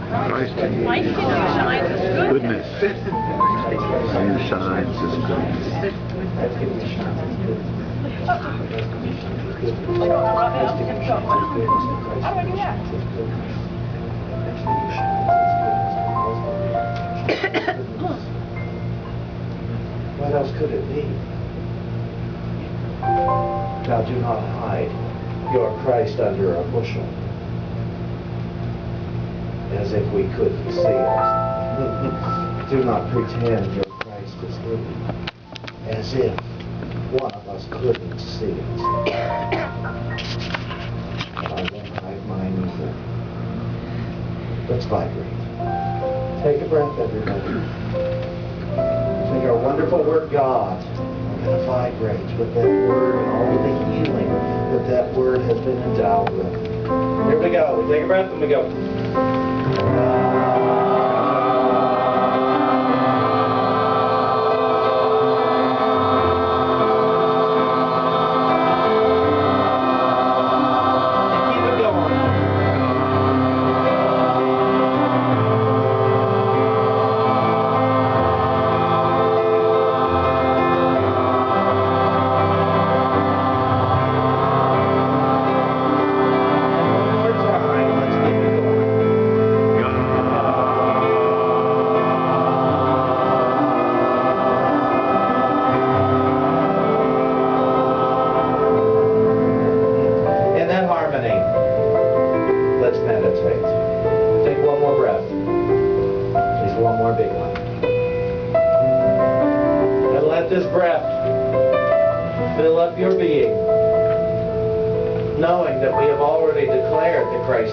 Christ in you. Goodness. You shines His goodness. How do I do that? What else could it be? Now do not hide your Christ under a bushel, as if we couldn't see it. Do not pretend your Christ is hidden, as if one of us couldn't see it. I won't hide mine either. Let's vibrate. Take a breath, everybody. Take our wonderful word, God. We're going to vibrate with that word and all of the healing that that word has been endowed with. Here we go. We take a breath and we go.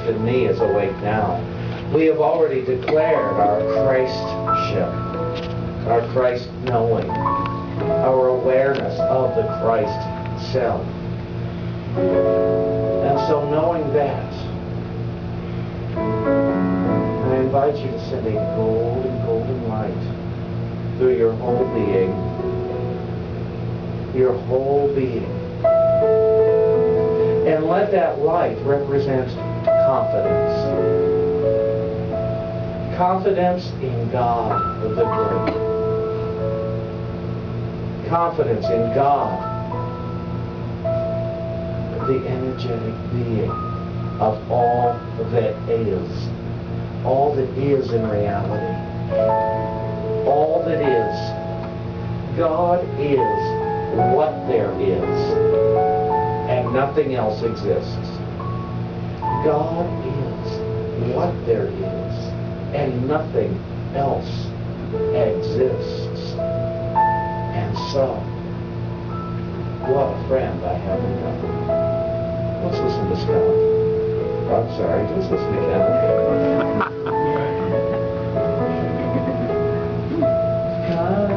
In me is awake now. We have already declared our Christship, our Christ knowing, our awareness of the Christ self. And so knowing that, I invite you to send a golden light through your whole being. Your whole being. And let that light represent confidence. Confidence in God the Great. Confidence in God, the energetic being of all that is. All that is in reality. All that is. God is what there is. And nothing else exists. God is what there is, and nothing else exists. And so, what a friend I have in God. Let's listen to Scott. I'm sorry, just listen to Kevin. God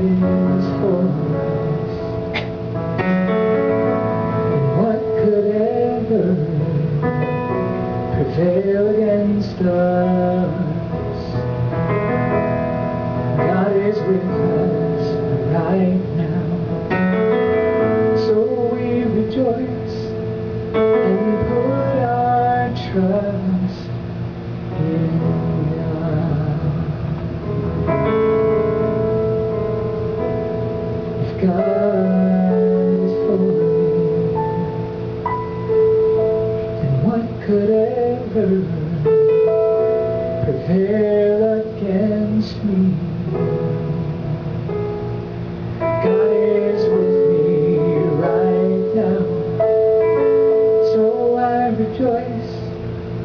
is for us, and what could ever prevail against us? God is with us right now, so we rejoice and put our trust in God. If God is for me, then what could ever prevail against me? God is with me right now, so I rejoice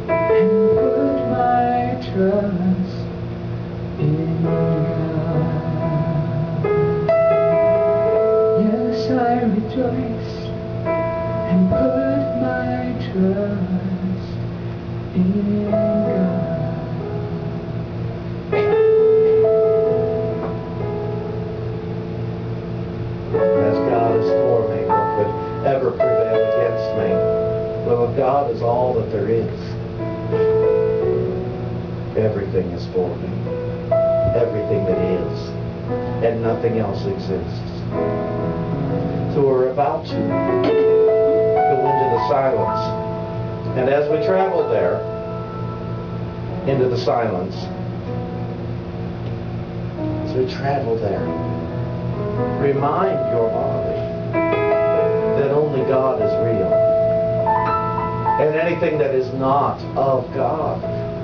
and put my trust in God. Yes, I rejoice and put my trust in God. As God is for me, what could ever prevail against me? Well, if God is all that there is, everything is for me. Everything that is, and nothing else exists. So we're about to go into the silence. And as we travel there, into the silence. As we travel there, remind your body that only God is real. And anything that is not of God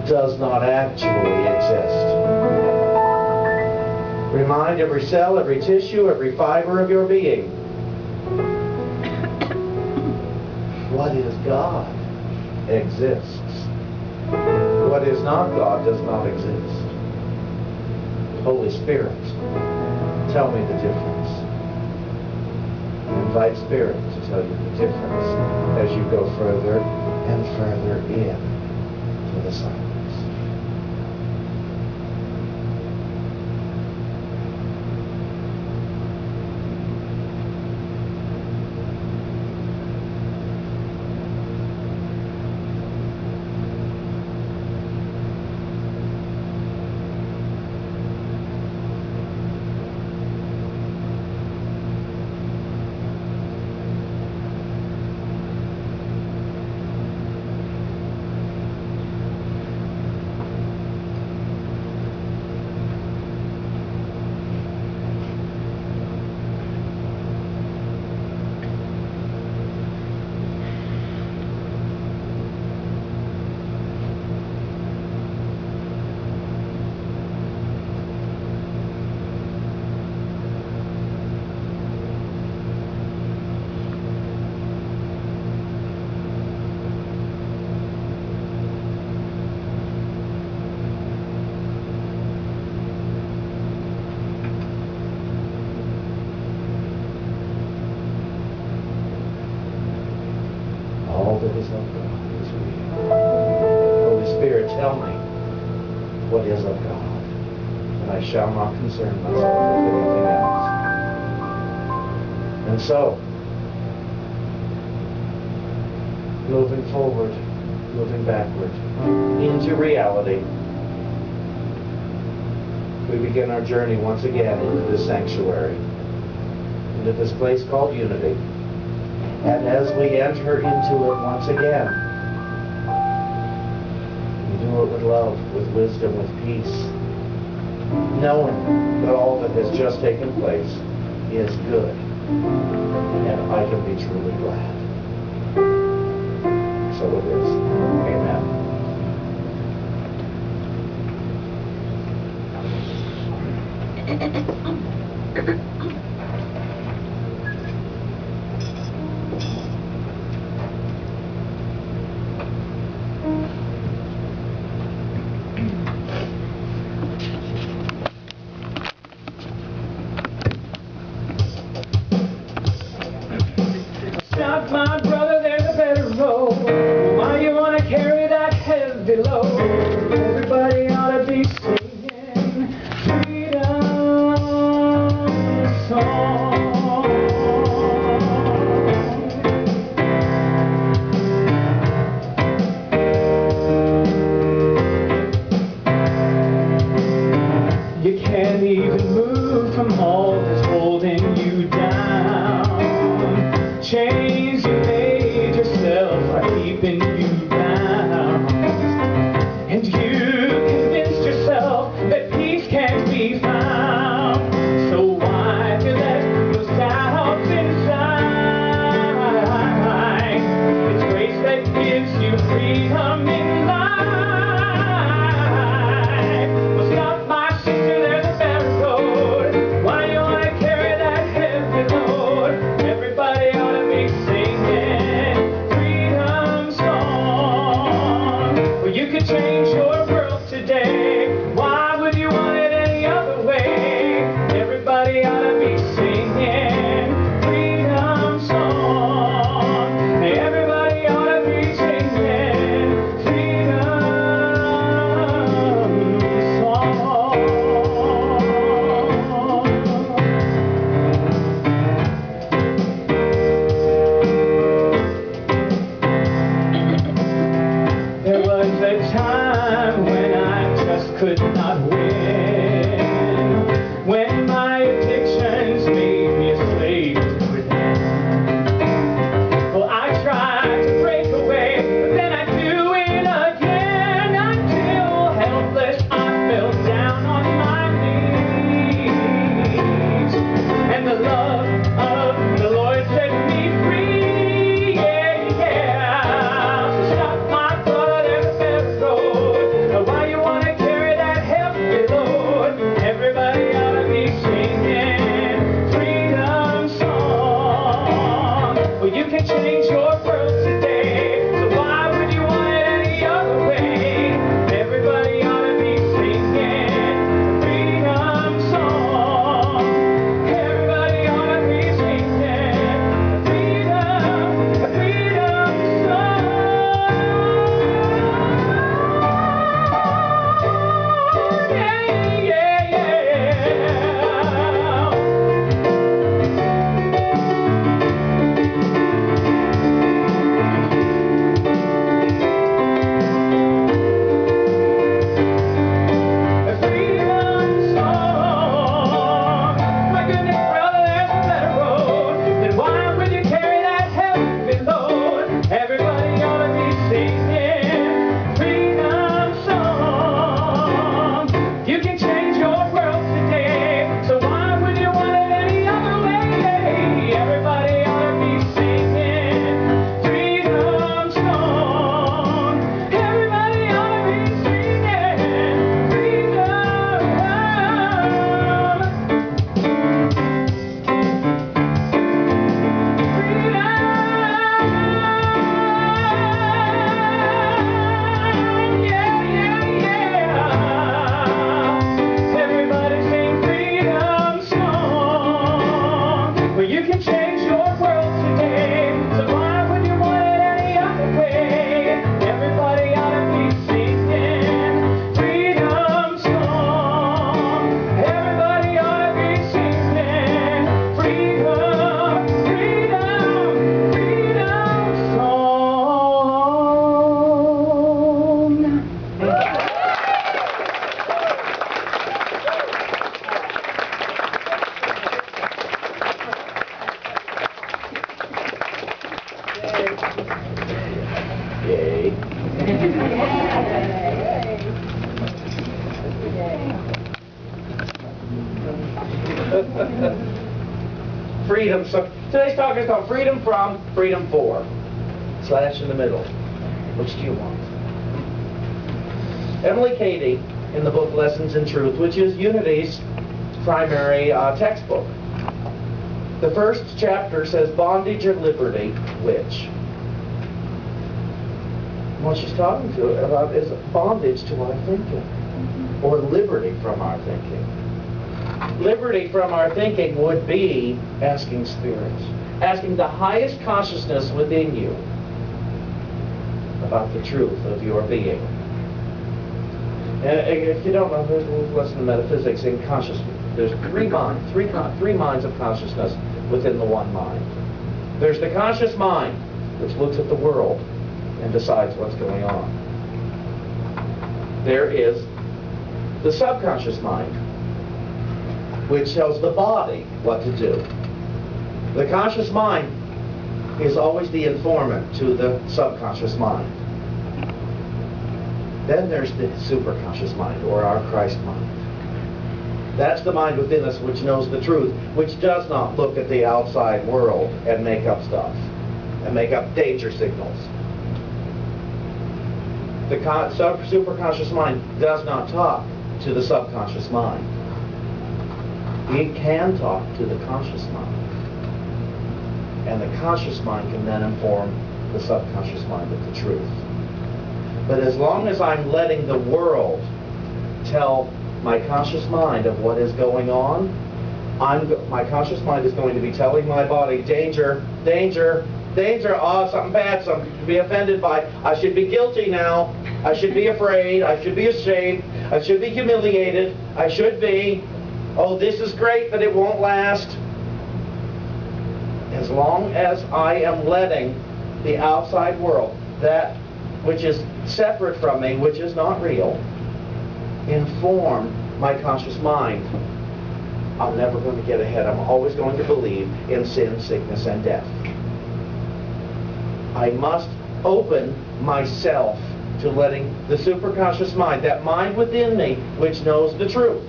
does not actually exist. Remind every cell, every tissue, every fiber of your being. What is God exists. What is not God does not exist. Holy Spirit, tell me the difference. Invite Spirit to tell you the difference as you go further and further in to the silence. All that is of God is real. Holy Spirit, tell me what is of God, and I shall not concern myself with anything else. And so, moving forward, moving backward, into reality, we begin our journey once again into this sanctuary, into this place called unity. And as we enter into it once again, we do it with love, with wisdom, with peace, knowing that all that has just taken place is good, and I can be truly glad. So it is. Amen. Stop, my brother, there's a better road. Why you wanna carry that heavy load? Everybody ought to be singing freedom song. You can't even move from all that's holding you down. Chains you made yourself are keeping you bound. And you convinced yourself that peace can't be found. So why do you let those doubts inside? It's grace that gives you freedom in life. Well, stop, my sister, there's a better road. Why you wanna carry that heavy load? Everybody ought to be singing freedom song. Well, you could change your world today. Why would you want it any other way? Everybody ought to be singing freedom song. Everybody ought to be singing freedom song. There was a time when I just could not win, when my addictions made me a slave to pretend. Well, I tried to break away, but then I'd do it again until freedom. So today's talk is called Freedom From, Freedom For. Slash in the middle. Which do you want? Emily Cady, in the book Lessons in Truth, which is Unity's primary textbook. The first chapter says bondage or liberty, which? What she's talking about is bondage to our thinking, or liberty from our thinking. Liberty from our thinking would be asking Spirit, asking the highest consciousness within you about the truth of your being. And if you don't know, there's a little lesson in metaphysics in consciousness. There's three minds of consciousness within the one mind. There's the conscious mind, which looks at the world and decides what's going on. There is the subconscious mind, which tells the body what to do. The conscious mind is always the informant to the subconscious mind. Then there's the superconscious mind, or our Christ mind. That's the mind within us which knows the truth, which does not look at the outside world and make up stuff, and make up danger signals. The superconscious mind does not talk to the subconscious mind. It can talk to the conscious mind. And the conscious mind can then inform the subconscious mind of the truth. But as long as I'm letting the world tell my conscious mind of what is going on, my conscious mind is going to be telling my body, danger, danger, danger, something bad, something to be offended by. I should be guilty now. I should be afraid. I should be ashamed. I should be humiliated. I should be, oh, this is great, but it won't last. As long as I am letting the outside world, that which is separate from me, which is not real, inform my conscious mind, I'm never going to get ahead. I'm always going to believe in sin, sickness, and death. I must open myself to letting the superconscious mind, that mind within me, which knows the truth.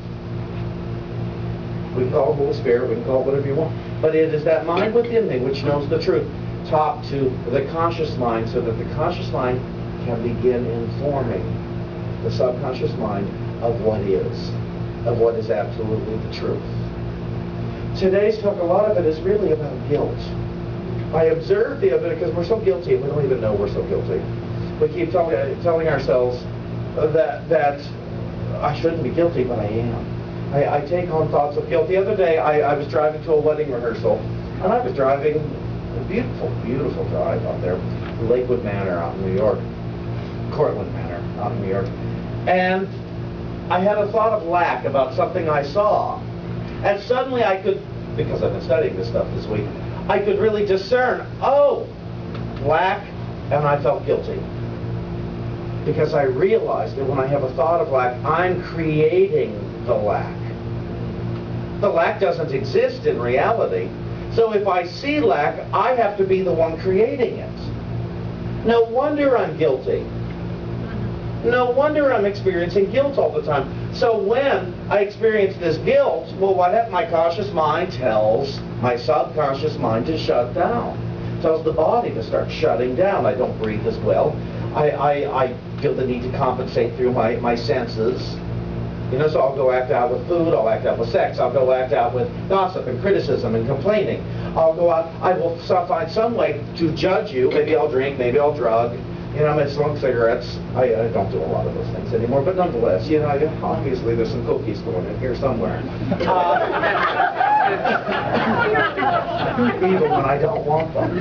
We can call it Holy Spirit, we can call it whatever you want. But it is that mind within me which knows the truth. Talk to the conscious mind so that the conscious mind can begin informing the subconscious mind of what is absolutely the truth. Today's talk, a lot of it is really about guilt. I observe the other because we're so guilty and we don't even know we're so guilty. We keep telling ourselves that I shouldn't be guilty, but I am. I take on thoughts of guilt. The other day I was driving to a wedding rehearsal, and I was driving a beautiful, beautiful drive out there, Lakewood Manor out in New York, Cortlandt Manor out in New York, and I had a thought of lack about something I saw, and suddenly I could, because I've been studying this stuff this week, I could really discern, oh, lack, and I felt guilty. Because I realized that when I have a thought of lack, I'm creating the lack. The lack doesn't exist in reality. So if I see lack, I have to be the one creating it. No wonder I'm guilty. No wonder I'm experiencing guilt all the time. So when I experience this guilt, well, what happens? My conscious mind tells my subconscious mind to shut down. Tells the body to start shutting down. I don't breathe as well. I feel the need to compensate through my senses. You know, so I'll go act out with food, I'll act out with sex, I'll go act out with gossip and criticism and complaining. I'll go out, I will find some way to judge you. Maybe I'll drink, maybe I'll drug. You know, I might smoke cigarettes. I don't do a lot of those things anymore, but nonetheless, you know, obviously there's some cookies going in here somewhere. Even when I don't want them.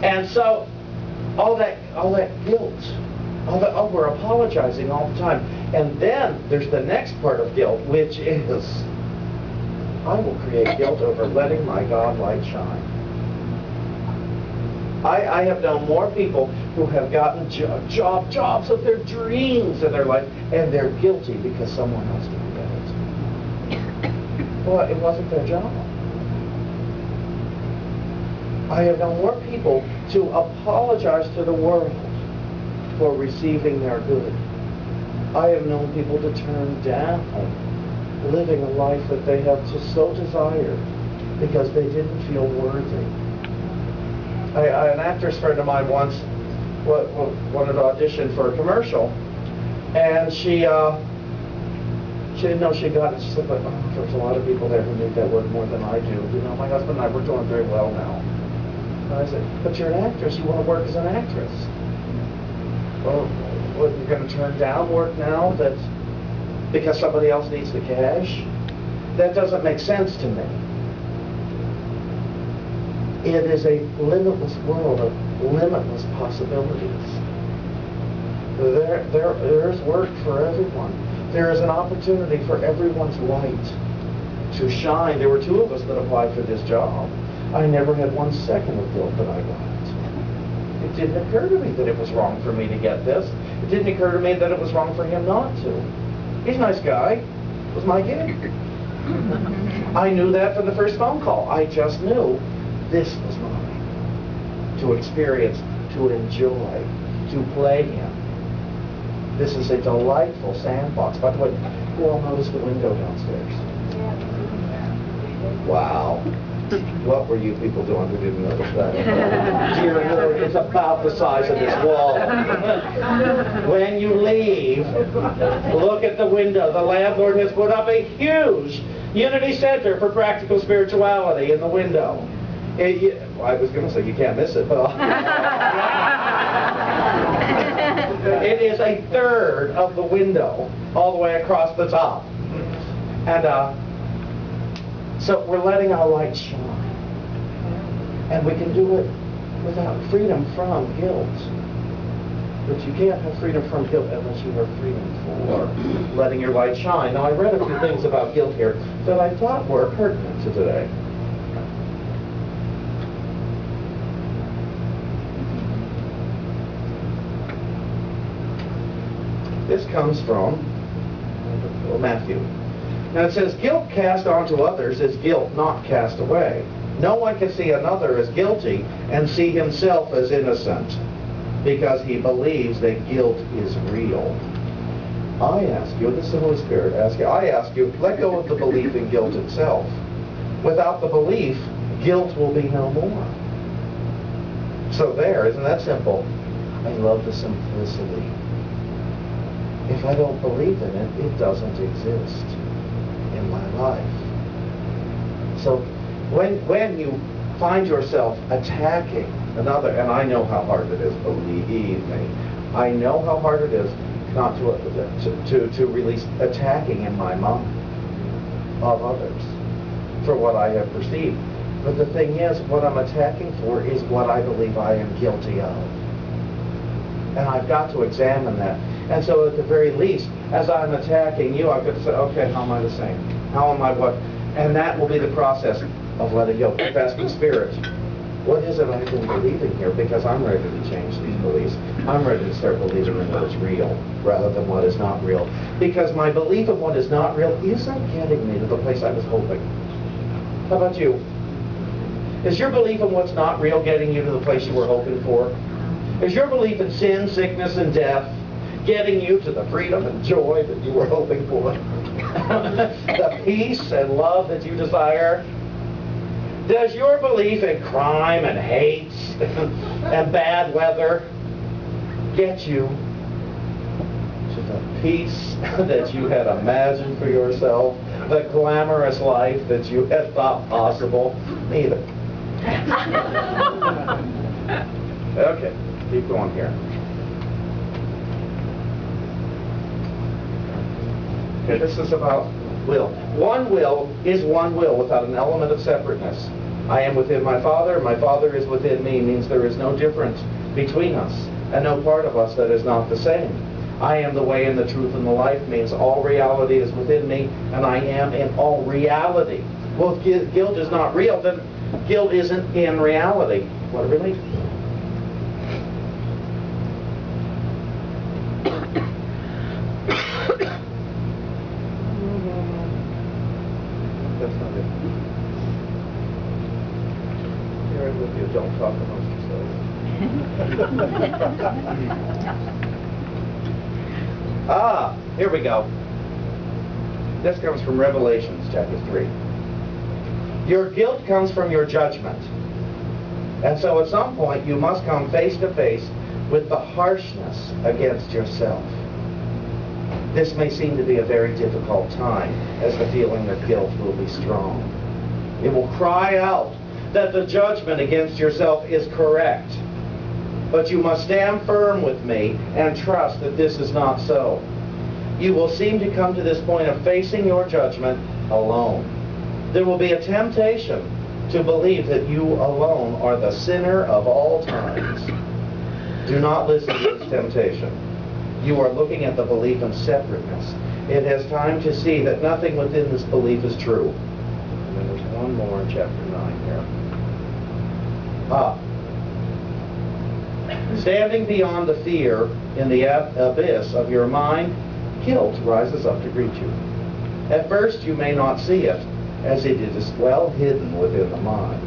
And so, all that guilt, oh, we're apologizing all the time. And then there's the next part of guilt, which is, I will create guilt over letting my God light shine. I have known more people who have gotten jobs of their dreams in their life, and they're guilty because someone else didn't get it. Well, it wasn't their job. I have known more people to apologize to the world for receiving their good I have known people to turn down living a life that they have just so desired because they didn't feel worthy. An actress friend of mine once wanted to audition for a commercial, and she didn't know she got it. She said, but there's a lot of people there who need that work more than I do. You know, my husband and I, we're doing very well now. And I said, but you're an actress. You want to work as an actress. Well, you're going to turn down work now that because somebody else needs the cash? That doesn't make sense to me. It is a limitless world of limitless possibilities. There's work for everyone. There is an opportunity for everyone's light to shine. There were 2 of us that applied for this job. I never had 1 second of guilt that I got. It didn't occur to me that it was wrong for me to get this. It didn't occur to me that it was wrong for him not to. He's a nice guy. It was my gig. I knew that from the first phone call. I just knew this was mine. To experience, to enjoy, to play in. This is a delightful sandbox. By the way, who all noticed the window downstairs? Wow. What were you people doing who didn't notice that? Dear Lord, it's about the size of this wall. When you leave, look at the window. The landlord has put up a huge Unity Center for Practical Spirituality in the window. I was going to say you can't miss it, but it is a third of the window all the way across the top. And so we're letting our light shine. And we can do it without freedom from guilt. But you can't have freedom from guilt unless you have freedom for letting your light shine. Now, I read a few things about guilt here that I thought were pertinent to today. This comes from Matthew. Now it says, guilt cast onto others is guilt not cast away. No one can see another as guilty and see himself as innocent because he believes that guilt is real. I ask you, this is the Holy Spirit asking, I ask you, let go of the belief in guilt itself. Without the belief, guilt will be no more. So there, isn't that simple? I love the simplicity. If I don't believe in it, it doesn't exist in my life. So when you find yourself attacking another, and I know how hard it is, believe me, I know how hard it is not to release attacking in my mind of others for what I have perceived. But the thing is, what I'm attacking for is what I believe I am guilty of. And I've got to examine that. And so at the very least, as I'm attacking you, I've got to say, okay, how am I the same? How am I what? And that will be the process of letting go. Of asking Spirit, what is it I've been believing here? Because I'm ready to change these beliefs. I'm ready to start believing in what is real rather than what is not real. Because my belief in what is not real isn't getting me to the place I was hoping. How about you? Is your belief in what's not real getting you to the place you were hoping for? Is your belief in sin, sickness, and death getting you to the freedom and joy that you were hoping for? The peace and love that you desire? Does your belief in crime and hate and bad weather get you to the peace that you had imagined for yourself? The glamorous life that you had thought possible? Neither. Okay, keep going here. Okay, this is about will. One will is one will without an element of separateness. I am within my Father is within me, means there is no difference between us, and no part of us that is not the same. I am the way and the truth and the life means all reality is within me, and I am in all reality. Well, if guilt is not real, then guilt isn't in reality. What a relief. That's not it. Here I'm with you. Don't talk amongst yourselves. Here we go. This comes from Revelations chapter 3. Your guilt comes from your judgment. And so at some point you must come face to face with the harshness against yourself. This may seem to be a very difficult time, as the feeling of guilt will be strong. It will cry out that the judgment against yourself is correct. But you must stand firm with me and trust that this is not so. You will seem to come to this point of facing your judgment alone. There will be a temptation to believe that you alone are the sinner of all times. Do not listen to this temptation. You are looking at the belief in separateness. It has time to see that nothing within this belief is true. And then there's one more in chapter 9 here. Standing beyond the fear in the abyss of your mind, guilt rises up to greet you. At first you may not see it, as it is well hidden within the mind.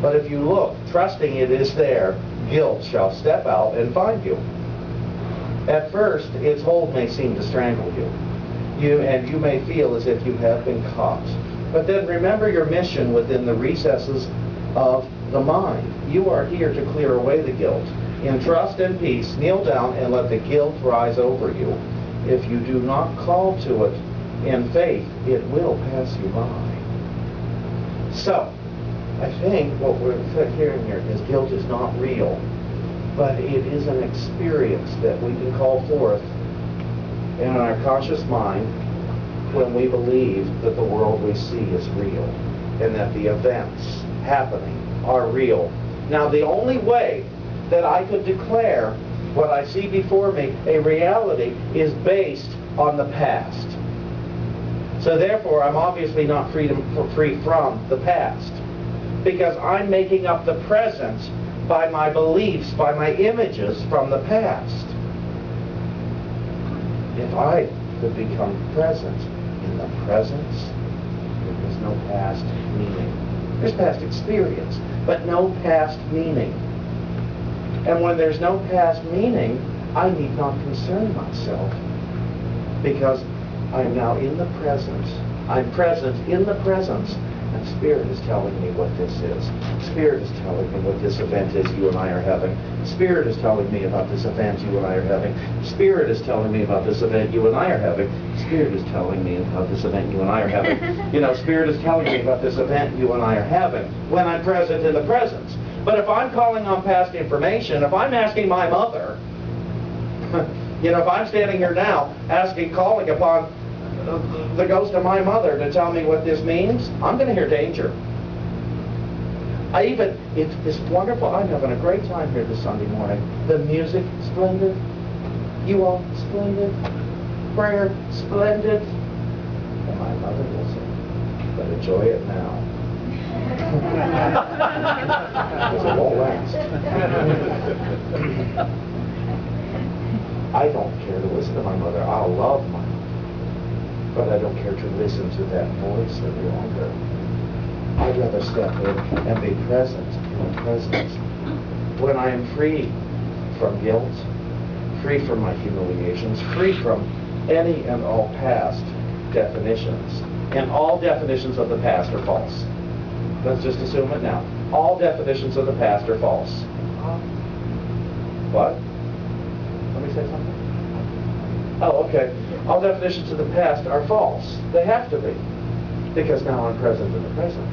But if you look, trusting it is there, guilt shall step out and find you. At first, its hold may seem to strangle you, and you may feel as if you have been caught. But then remember your mission within the recesses of the mind. You are here to clear away the guilt. In trust and peace, kneel down and let the guilt rise over you. If you do not call to it in faith, it will pass you by. So, I think what we're hearing here is guilt is not real, but it is an experience that we can call forth in our conscious mind when we believe that the world we see is real and that the events happening are real. Now, the only way that I could declare what I see before me a reality is based on the past. So therefore, I'm obviously not free from the past, because I'm making up the present by my beliefs, by my images from the past. If I could become present in the presence, there is no past meaning. There's past experience, but no past meaning. And when there's no past meaning, I need not concern myself, because I'm now in the present. I'm present in the presence, and Spirit is telling me what this is. Spirit is telling me what this event is you and I are having. Spirit is telling me about this event you and I are having. Spirit is telling me about this event you and I are having. Spirit is telling me about this event you and I are having. Spirit is telling me about this event you and I are having when I'm present in the presence. But if I'm calling on past information, if I'm asking my mother, if I'm standing here now calling upon the ghost of my mother to tell me what this means, I'm going to hear danger. It's wonderful. I'm having a great time here this Sunday morning. The music, splendid. You all, splendid. Prayer, splendid. And my mother will say, but enjoy it now. Because it won't last. I don't care to listen to my mother. I'll love my mother. But I don't care to listen to that voice any longer. I'd rather step in and be present in the presence. When I am free from guilt, free from my humiliations, free from any and all past definitions. And all definitions of the past are false. Let's just assume it now. All definitions of the past are false. What? Let me say something. Oh, okay. All definitions of the past are false. They have to be, because now I'm present in the present.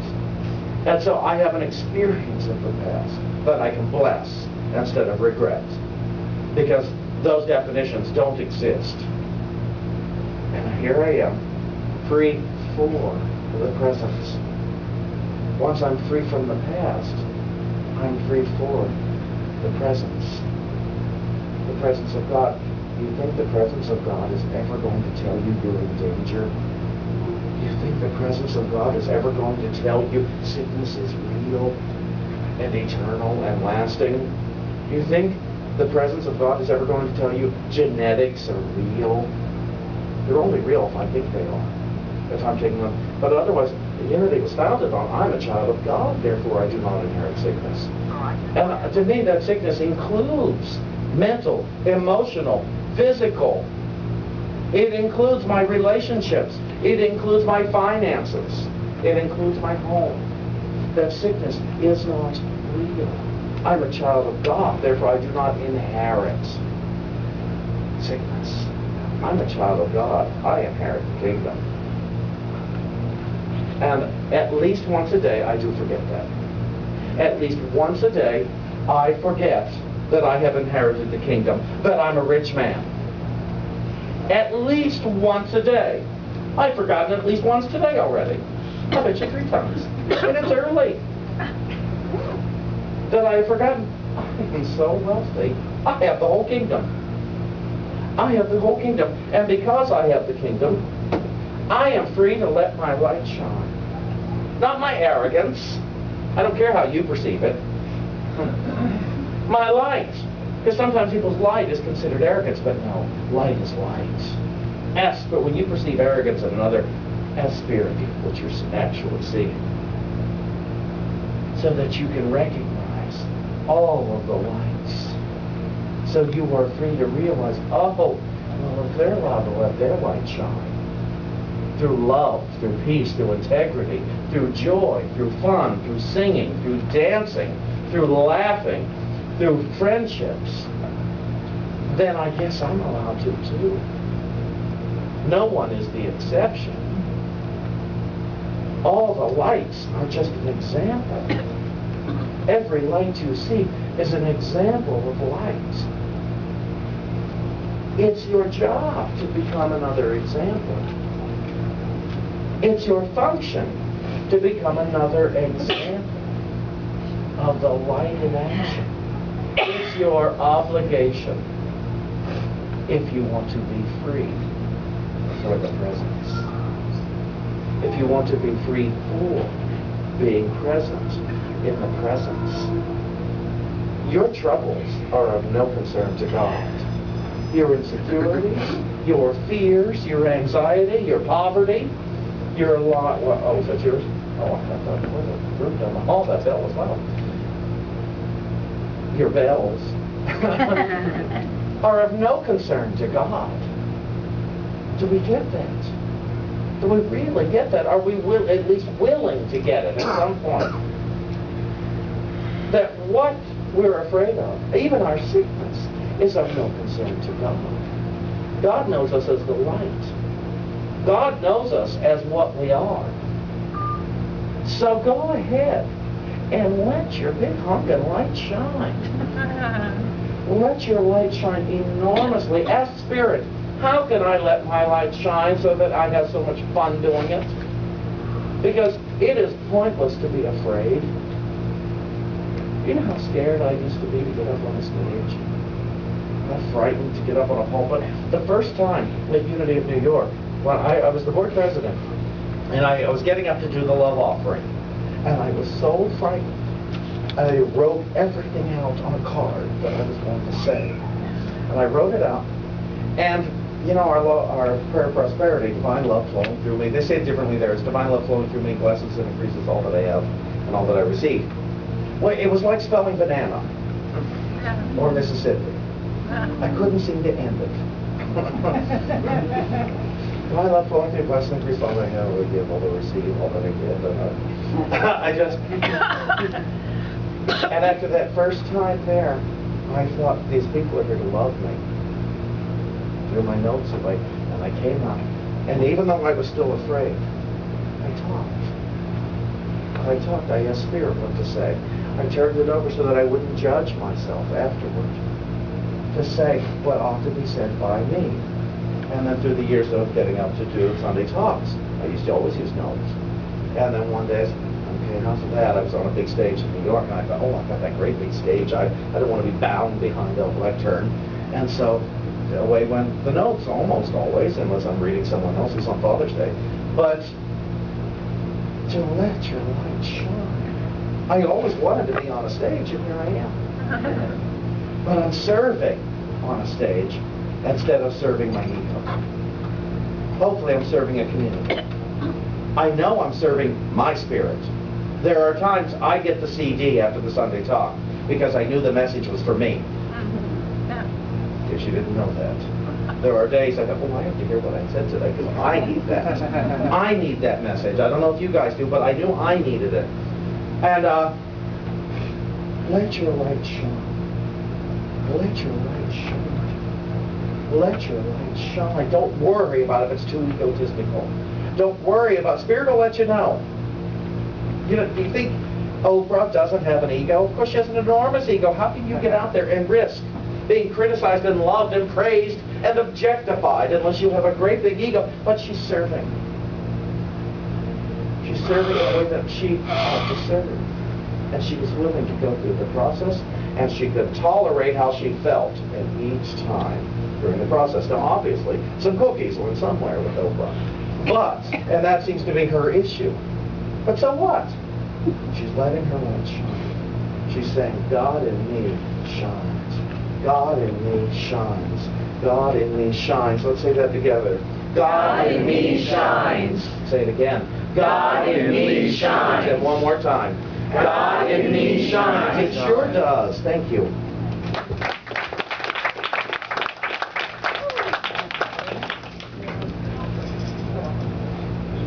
And so I have an experience of the past that I can bless instead of regret, because those definitions don't exist. And here I am, free for the present. Once I'm free from the past, I'm free for the presence. The presence of God. Do you think the presence of God is ever going to tell you you're in danger? Do you think the presence of God is ever going to tell you sickness is real and eternal and lasting? Do you think the presence of God is ever going to tell you genetics are real? They're only real if I think they are, if I'm taking them. But otherwise, the unity was founded on, I'm a child of God, therefore I do not inherit sickness. And to me, that sickness includes mental, emotional, physical, It includes my relationships. It includes my finances. It includes my home. That sickness is not real. I'm a child of God, therefore I do not inherit sickness. I'm a child of God. I inherit the kingdom. And at least once a day, I do forget that. At least once a day, I forget that I have inherited the kingdom, that I'm a rich man. At least once a day. I've forgotten at least once today already. I bet you 3 times. And it's early. That I have forgotten. I am so wealthy. I have the whole kingdom. I have the whole kingdom. And because I have the kingdom, I am free to let my light shine. Not my arrogance. I don't care how you perceive it. My light. Because sometimes people's light is considered arrogance, but no, light is light. Ask, but when you perceive arrogance in another, ask spirit what you're actually seeing. So that you can recognize all of the lights. So you are free to realize, oh, well, if they're allowed to let their light shine, through love, through peace, through integrity, through joy, through fun, through singing, through dancing, through laughing, through friendships, then I guess I'm allowed to too. No one is the exception. All the lights are just an example. Every light you see is an example of light. It's your job to become another example. It's your function to become another example of the light in action. It's your obligation if you want to be free for the presence. If you want to be free for being present in the presence. Your troubles are of no concern to God. Your insecurities, your fears, your anxiety, your poverty, your lot. Well, oh, is that yours? Oh, I thought it was a group down the hall. That bell was loud. Your bells are of no concern to God. Do we get that? Do we really get that? Are we at least willing to get it at some point? That what we're afraid of, even our sickness, is of no concern to God. God knows us as the light. God knows us as what we are. So go ahead and let your big honkin' light shine. Let your light shine enormously. Ask Spirit, how can I let my light shine so that I have so much fun doing it? Because it is pointless to be afraid. You know how scared I used to be to get up on a stage? How frightened to get up on a pulpit? The first time at Unity of New York, when I was the board president, and I was getting up to do the love offering, and I was so frightened. I wrote everything out on a card that I was going to say. And I wrote it out. And, you know, our prayer of prosperity, divine love flowing through me. They say it differently there. It's divine love flowing through me, blesses and increases all that I have and all that I receive. Well, it was like spelling banana or Mississippi. I couldn't seem to end it. Divine love flowing through, blessing and increases all that I have, all that I give, all that I receive, all that I give. I just... And after that first time there, I thought, these people are here to love me. Threw my notes away, and I came out. And even though I was still afraid, I talked. I asked Spirit what to say. I turned it over so that I wouldn't judge myself afterward. To say what ought to be said by me. And then through the years of getting up to do Sunday talks, I used to always use notes. And then one day, okay, enough of that. I was on a big stage in New York, and I thought, oh, I've got that great big stage. I don't want to be bound behind a lectern. And so away went the notes, almost always, unless I'm reading someone else's on Father's Day. But to let your light shine. I always wanted to be on a stage, and here I am. But I'm serving on a stage instead of serving my ego. Hopefully I'm serving a community. I know I'm serving my spirit. There are times I get the CD after the Sunday talk because I knew the message was for me. In case you didn't know that. There are days I go, oh, I have to hear what I said today because I need that. I need that message. I don't know if you guys do, but I knew I needed it. And let your light shine. Let your light shine. Let your light shine. Don't worry about if it's too egotistical. Don't worry about Spirit will let you know. You know, do you think Oprah doesn't have an ego? Of course, she has an enormous ego. How can you get out there and risk being criticized and loved and praised and objectified unless you have a great big ego? But she's serving. She's serving in a way that she ought to serve. And she was willing to go through the process, and she could tolerate how she felt at each time during the process. Now, obviously, some cookies went somewhere with Oprah. But, and that seems to be her issue. But so what? She's letting her light shine. She's saying, God in me shines. God in me shines. God in me shines. Let's say that together. God in me shines. Say it again. God in me shines. And one more time. God in me shines. It sure does. Thank you.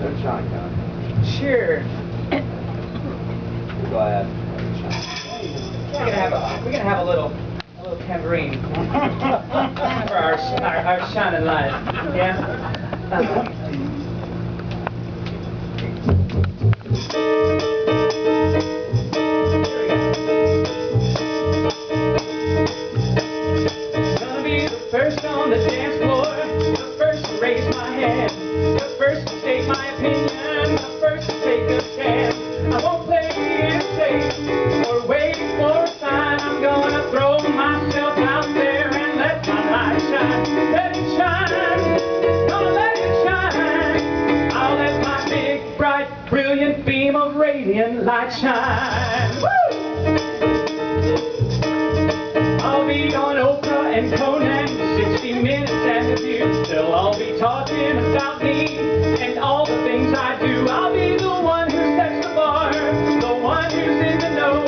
Don't shine, God. Sure. Go ahead. We're gonna have a little tambourine for our shining light. Yeah. Gonna be the first on the dance floor, the first to raise my hand, the first to state my opinion, the first to take a stand. I won't play it safe or wait for a sign. I'm gonna throw myself out there and let my light shine. Let it shine, gonna let it shine. I'll let my big, bright, brilliant beam of radiant light shine. Woo! I'll be on Oprah and Conan, 60 Minutes and The View. They'll all be talking about me and all the things I do. I'll be the one who sets the bar, the one who's in the know.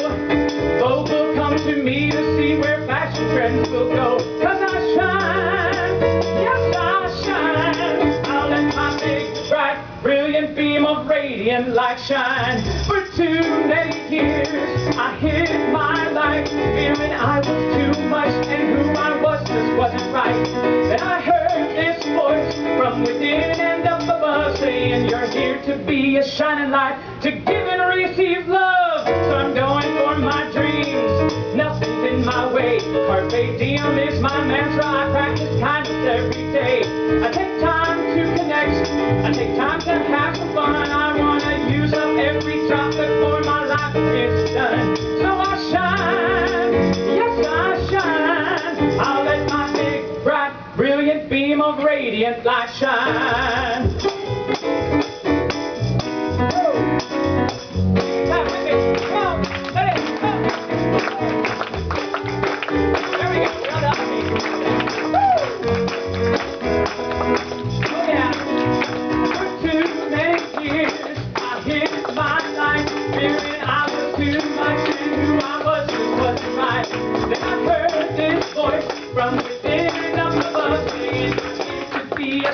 Folk will come to me to see where fashion trends will go. 'Cause I shine, yes I shine. I'll let my big, bright, brilliant beam of radiant light shine. For too many years I hid my light, fearing I was too much and who I was just wasn't right. Then I heard this voice from within and up above saying, you're here to be a shining light, to give and receive love. So I'm going for my dreams, nothing's in my way. Carpe diem is my mantra, I practice kindness every day. I take time to connect, I take time to have some fun. I want to use up every drop before my life is done. So I shine, yes I shine. I'll let my big, bright, brilliant beam of radiant light shine.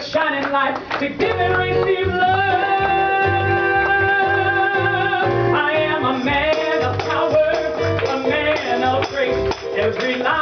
Shining light to give and receive love. I am a man of power, a man of grace. Every life